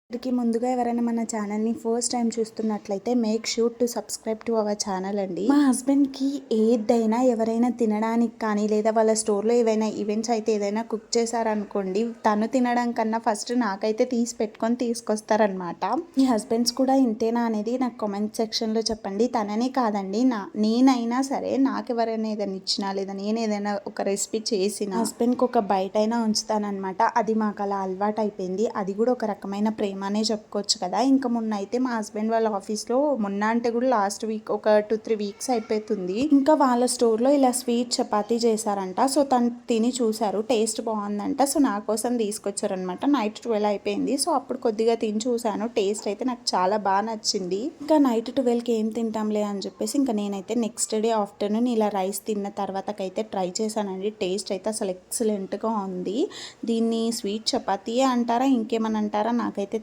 అందరికీ ముందుగా ఎవరైనా మన ఛానల్ని ఫస్ట్ టైం చూస్తున్నట్లయితే make sure to subscribe to our channel అండి. మా హస్బెండ్కి ఏదైనా ఎవరైనా తినడానికి కానీ లేదా వాళ్ళ స్టోర్లో ఏవైనా ఈవెంట్స్ అయితే ఏదైనా కుక్ చేశారనుకోండి, తను తినడం కన్నా ఫస్ట్ నాకైతే తీసి పెట్టుకొని తీసుకొస్తారనమాట. మీ హస్బెండ్స్ కూడా ఇంతేనా అనేది నాకు కామెంట్ సెక్షన్లో చెప్పండి. తననే కాదండి, నేనైనా సరే నాకు ఎవరైనా ఏదైనా ఇచ్చినా లేదా నేను ఏదైనా ఒక రెసిపీ చేసిన హస్బెండ్కి ఒక బయట అయినా ఉంచుతానమాట. అది మాకు అలా అలవాటు అయిపోయింది. అది కూడా ఒక రకమైన ప్రేమ అనే చెప్పుకోవచ్చు కదా. ఇంకా మొన్న అయితే మా హస్బెండ్ వాళ్ళ ఆఫీస్లో మొన్న అంటే కూడా లాస్ట్ వీక్ ఒక 2-3 వీక్స్ అయిపోతుంది. ఇంకా వాళ్ళ స్టోర్లో ఇలా స్వీట్ చపాతీ చేశారంట. సో తను తిని చూశారు, టేస్ట్ బాగుందంట. సో నా కోసం తీసుకొచ్చారనమాట. నైట్ 12 అయిపోయింది. సో అప్పుడు కొద్దిగా తిని చూశాను. టేస్ట్ అయితే నాకు చాలా బాగా నచ్చింది. ఇంకా నైట్ 12కి ఏం తింటాంలే అని చెప్పేసి ఇంకా నేనైతే నెక్స్ట్ డే ఆఫ్టర్నూన్ ఇలా రైస్ తిన్న తర్వాతకైతే ట్రై చేశానండి. టేస్ట్ అయితే అసలు ఎక్సలెంట్గా ఉంది. దీన్ని స్వీట్ చపాతీయే అంటారా ఇంకేమని అంటారా నాకైతే